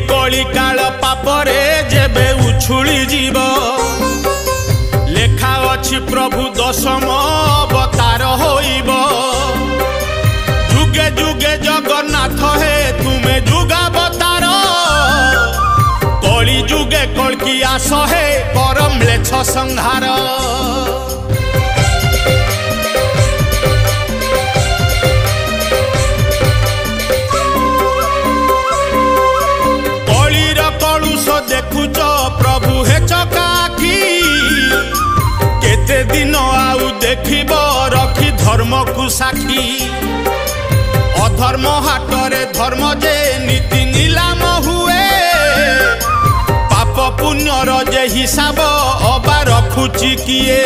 कली काल पापरे जेबे उछुली जीव लेखा अछि प्रभु दशम अवतार होइब जुगे जुगे जगन्नाथ हे तुमे जुगावतार कली जुगे कल्की आस हे परम म्लेच्छ संहार देखुच प्रभु हे चकाखी केते दिन आउ देखिब रखी धर्म को साखी अधर्म हाटरे धर्म जे नीति नीलाम हुए पाप पुण्यर जे हिसाब अबा रखुची किए।